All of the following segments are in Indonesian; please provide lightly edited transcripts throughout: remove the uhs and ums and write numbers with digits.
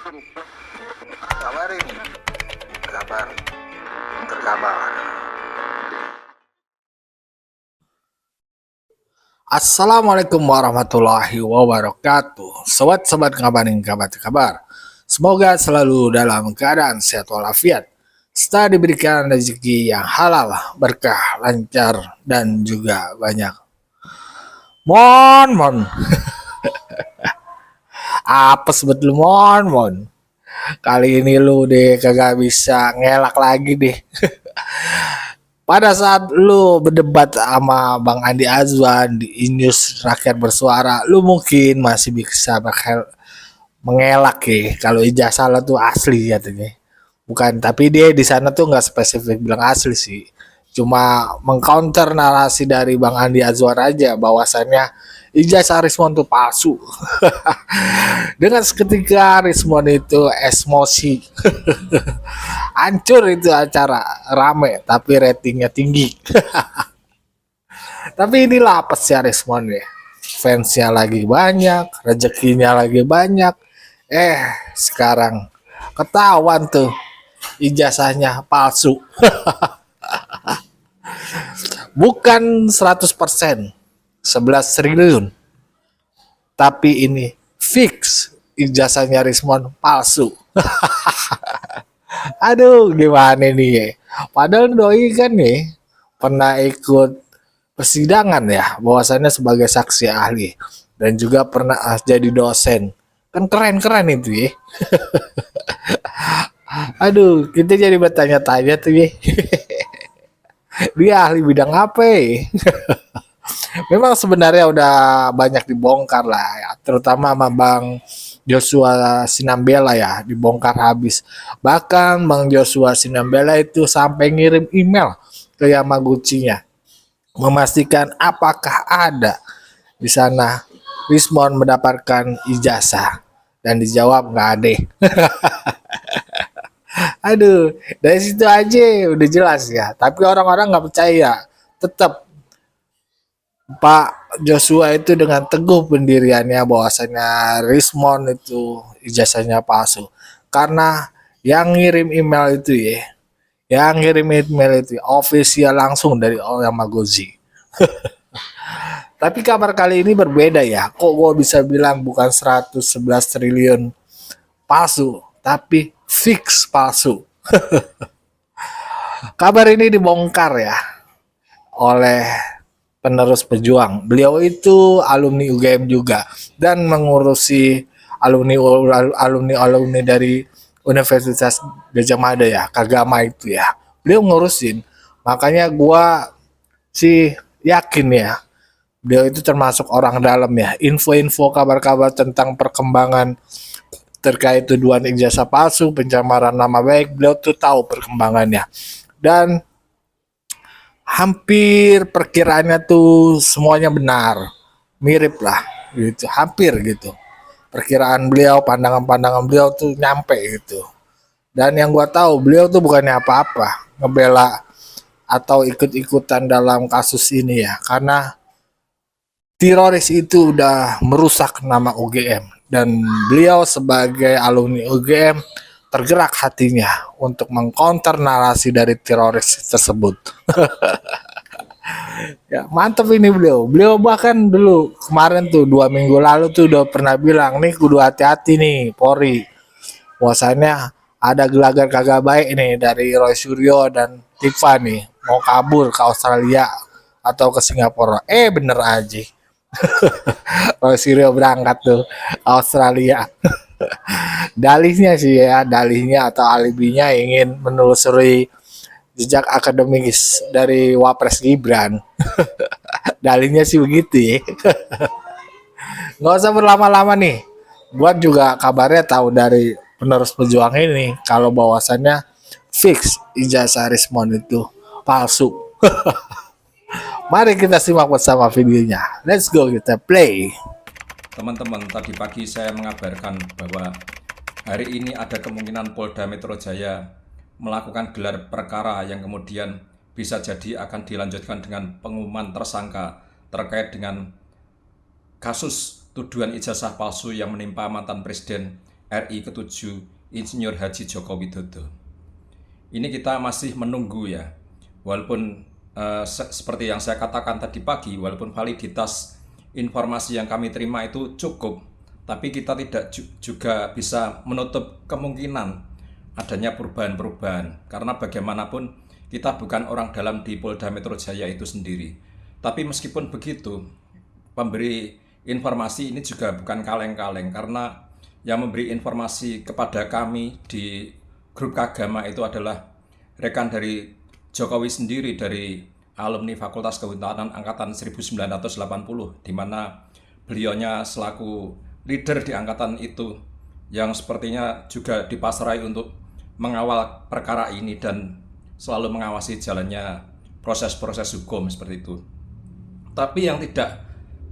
Kabar ini, kabar terkabar. Assalamualaikum warahmatullahi wabarakatuh. Sobat-sobat ngabarin kabar. Semoga selalu dalam keadaan sehat walafiat, serta diberikan rezeki yang halal, berkah, lancar, dan juga banyak. Mon. Apa sebut lu mon? Kali ini lu deh kagak bisa ngelak lagi deh. Pada saat lu berdebat sama Bang Andi Azwan di Inews Rakyat Bersuara, lu mungkin masih bisa mengelak ya kalau ijazah lo tuh asli katanya. Bukan, tapi dia di sana tuh nggak spesifik bilang asli sih. Cuma mengcounter narasi dari Bang Andi Azwar aja bahwasannya ijazah Rismon tuh palsu. Dengan seketika Rismon itu emosi. Hancur itu acara, rame tapi ratingnya tinggi. Tapi inilah apa sih Rismon ya. Fansnya lagi banyak, rezekinya lagi banyak. Sekarang ketahuan tuh ijazahnya palsu. Bukan 100%, 11 triliun. Tapi ini fix ijazahnya Rismon palsu. Aduh, gimana nih ya? Padahal doi kan nih pernah ikut persidangan ya, bahwasannya sebagai saksi ahli dan juga pernah jadi dosen. Kan keren-keren itu ya. Aduh, kita jadi bertanya-tanya tuh ya. Dia ahli bidang apa ya? Memang sebenarnya udah banyak dibongkar lah ya, terutama sama Bang Joshua Sinambela ya, dibongkar habis. Bahkan Bang Joshua Sinambela itu sampai ngirim email ke Yamaguchi-nya memastikan apakah ada di sana Rismon mendapatkan ijazah, dan dijawab nggak ada. Aduh, dari situ aja udah jelas ya. Tapi orang-orang nggak percaya. Tetap Pak Joshua itu dengan teguh pendiriannya bahwasanya Rismon itu ijazahnya palsu. Karena yang ngirim email itu official langsung dari Yamaguchi. Tapi kabar kali ini berbeda ya. Kok gue bisa bilang bukan 111 triliun palsu, tapi fix palsu. Kabar ini dibongkar ya oleh penerus pejuang. Beliau itu alumni UGM juga dan mengurusi alumni dari Universitas Gajah Mada ya, Kagama itu ya. Beliau ngurusin. Makanya gua sih yakin ya, beliau itu termasuk orang dalam ya. Info-info kabar-kabar tentang perkembangan terkait tuduhan ijazah palsu, pencemaran nama baik, beliau tuh tahu perkembangannya. Dan hampir perkiraannya tuh semuanya benar, mirip lah gitu, hampir gitu. Perkiraan beliau, pandangan-pandangan beliau tuh nyampe gitu. Dan yang gua tahu beliau tuh bukannya apa-apa ngebela atau ikut-ikutan dalam kasus ini ya, karena teroris itu udah merusak nama UGM dan beliau sebagai alumni UGM tergerak hatinya untuk mengcounter narasi dari teroris tersebut. Ya, mantep ini beliau. Beliau bahkan dulu kemarin tuh 2 minggu lalu tuh udah pernah bilang nih kudu hati-hati nih Polri. Bahwasannya ada gelagat kagak baik nih dari Roy Suryo dan Tifa nih mau kabur ke Australia atau ke Singapura. Bener aja. Roy Suryo berangkat tuh ke Australia. Dalihnya atau alibinya ingin menelusuri jejak akademis dari Wapres Gibran. Dalihnya sih begitu ya. Nggak usah berlama-lama nih. Buat juga kabarnya tahu dari penerus pejuang ini kalau bahwasannya fix ijazah Rismon itu palsu. Mari kita simak bersama videonya. Let's go, kita play. Teman-teman, tadi pagi saya mengabarkan bahwa hari ini ada kemungkinan Polda Metro Jaya melakukan gelar perkara yang kemudian bisa jadi akan dilanjutkan dengan pengumuman tersangka terkait dengan kasus tuduhan ijazah palsu yang menimpa mantan Presiden RI ke-7 Insinyur Haji Joko Widodo. Ini kita masih menunggu ya, walaupun seperti yang saya katakan tadi pagi, walaupun validitas informasi yang kami terima itu cukup, tapi kita tidak juga bisa menutup kemungkinan adanya perubahan-perubahan, karena bagaimanapun kita bukan orang dalam di Polda Metro Jaya itu sendiri. Tapi meskipun begitu, pemberi informasi ini juga bukan kaleng-kaleng, karena yang memberi informasi kepada kami di grup Kagama itu adalah rekan dari Jokowi sendiri, dari alumni Fakultas Kehutanan Angkatan 1980, di mana beliaunya selaku leader di angkatan itu yang sepertinya juga dipasrai untuk mengawal perkara ini dan selalu mengawasi jalannya proses-proses hukum seperti itu. Tapi yang tidak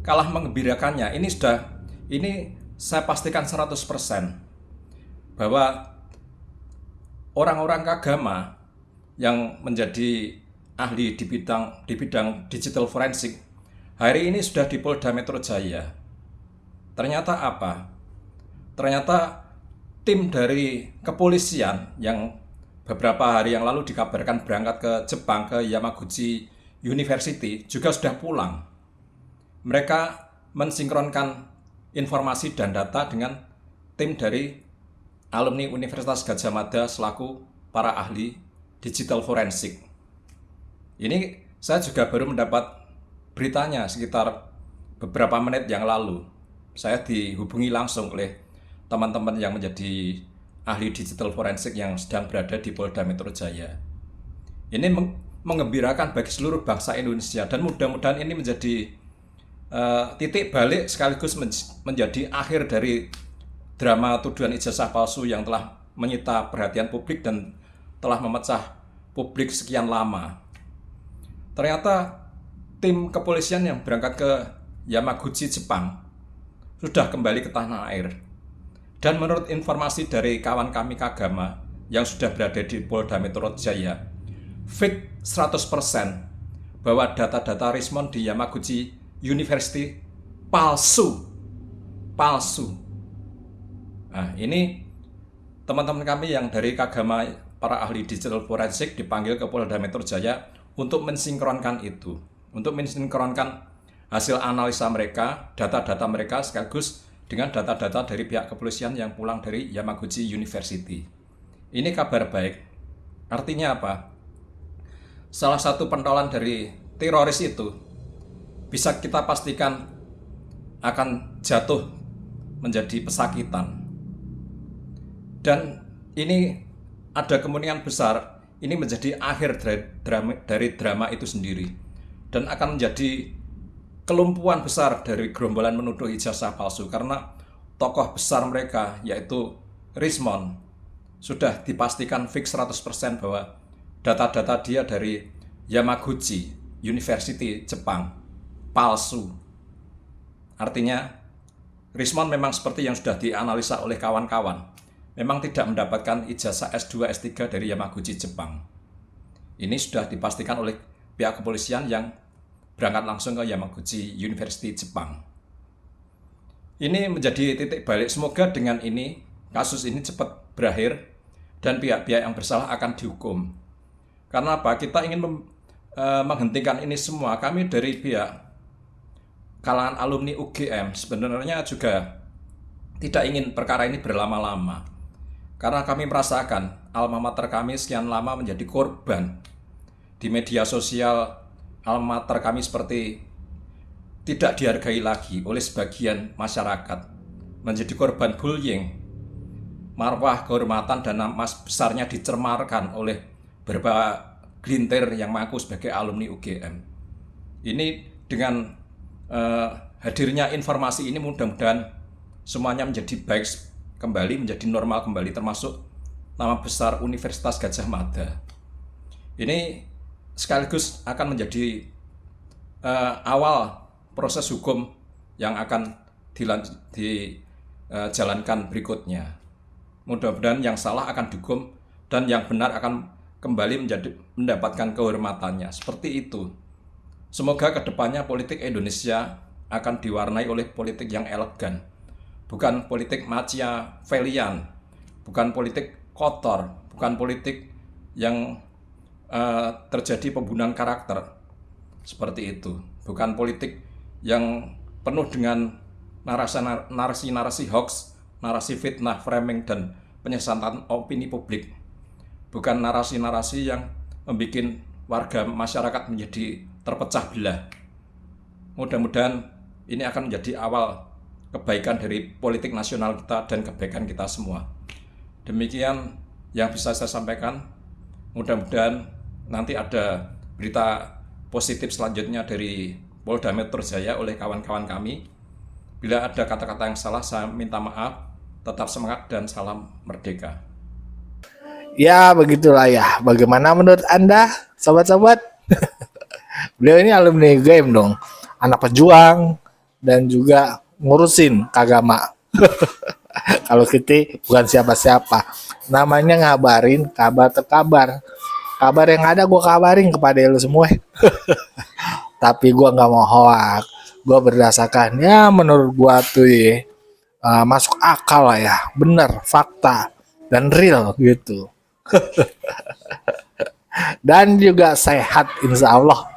kalah menggembirakannya, ini saya pastikan 100% bahwa orang-orang Kagama yang menjadi ahli di bidang digital forensik hari ini sudah di Polda Metro Jaya. Ternyata apa? Ternyata tim dari kepolisian yang beberapa hari yang lalu dikabarkan berangkat ke Jepang, ke Yamaguchi University, juga sudah pulang. Mereka mensinkronkan informasi dan data dengan tim dari alumni Universitas Gadjah Mada selaku para ahli digital forensik. Ini saya juga baru mendapat beritanya sekitar beberapa menit yang lalu. Saya dihubungi langsung oleh teman-teman yang menjadi ahli digital forensik yang sedang berada di Polda Metro Jaya. Ini menggembirakan bagi seluruh bangsa Indonesia, dan mudah-mudahan ini menjadi titik balik sekaligus menjadi akhir dari drama tuduhan ijazah palsu yang telah menyita perhatian publik dan telah memecah publik sekian lama. Ternyata tim kepolisian yang berangkat ke Yamaguchi, Jepang sudah kembali ke tanah air. Dan menurut informasi dari kawan kami Kagama yang sudah berada di Polda Metro Jaya, fake 100% bahwa data-data Rismon di Yamaguchi University palsu. Nah, ini teman-teman kami yang dari Kagama, para ahli digital forensik, dipanggil ke Polda Metro Jaya untuk mensinkronkan itu, untuk mensinkronkan hasil analisa mereka, data-data mereka sekaligus dengan data-data dari pihak kepolisian yang pulang dari Yamaguchi University. Ini kabar baik. Artinya apa? Salah satu pentolan dari teroris itu bisa kita pastikan akan jatuh menjadi pesakitan. Dan ini ada kemungkinan besar ini menjadi akhir dari drama itu sendiri, dan akan menjadi kelumpuhan besar dari gerombolan menuduh ijazah palsu, karena tokoh besar mereka yaitu Rismon sudah dipastikan fix 100% bahwa data-data dia dari Yamaguchi University Jepang palsu. Artinya Rismon memang seperti yang sudah dianalisa oleh kawan-kawan, memang tidak mendapatkan ijazah S2, S3 dari Yamaguchi Jepang. Ini sudah dipastikan oleh pihak kepolisian yang berangkat langsung ke Yamaguchi University Jepang. Ini menjadi titik balik. Semoga dengan ini kasus ini cepat berakhir dan pihak-pihak yang bersalah akan dihukum. Karena apa? Kita ingin menghentikan ini semua. Kami dari pihak kalangan alumni UGM sebenarnya juga tidak ingin perkara ini berlama-lama. Karena kami merasakan alma mater kami sekian lama menjadi korban di media sosial. Alma mater kami seperti tidak dihargai lagi oleh sebagian masyarakat, menjadi korban bullying, marwah, kehormatan, dan nama besarnya dicemarkan oleh beberapa gelintir yang mengaku sebagai alumni UGM. Ini dengan hadirnya informasi ini mudah-mudahan semuanya menjadi baik kembali, menjadi normal kembali, termasuk nama besar Universitas Gadjah Mada. Ini sekaligus akan menjadi awal proses hukum yang akan dijalankan berikutnya. Mudah-mudahan yang salah akan dihukum dan yang benar akan kembali mendapatkan kehormatannya. Seperti itu. Semoga kedepannya politik Indonesia akan diwarnai oleh politik yang elegan, bukan politik Machiavellian, bukan politik kotor, bukan politik yang terjadi pembunuhan karakter seperti itu, bukan politik yang penuh dengan narasi-narasi hoax, narasi fitnah, framing, dan penyesatan opini publik, bukan narasi-narasi yang membuat warga masyarakat menjadi terpecah belah. Mudah-mudahan ini akan menjadi awal kebaikan dari politik nasional kita dan kebaikan kita semua. Demikian yang bisa saya sampaikan. Mudah-mudahan nanti ada berita positif selanjutnya dari Polda Metro Jaya oleh kawan-kawan kami. Bila ada kata-kata yang salah, saya minta maaf. Tetap semangat dan salam merdeka. Ya begitulah ya. Bagaimana menurut Anda, sobat-sobat? Beliau ini alumni game dong, anak pejuang dan juga ngurusin agama. Kalau kita bukan siapa-siapa, namanya ngabarin kabar terkabar. Kabar yang ada gue kabarin kepada lu semua. Tapi gue nggak mau hoak. Gue berdasarkan ya menurut gue tuh masuk akal lah ya, bener, fakta dan real gitu. Dan juga sehat insya Allah.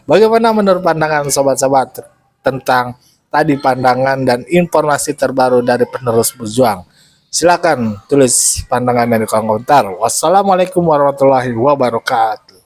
Bagaimana menurut pandangan sobat-sobat tentang tadi pandangan dan informasi terbaru dari penerus berjuang? Silakan tulis pandangan di kolom komentar. Wassalamualaikum warahmatullahi wabarakatuh.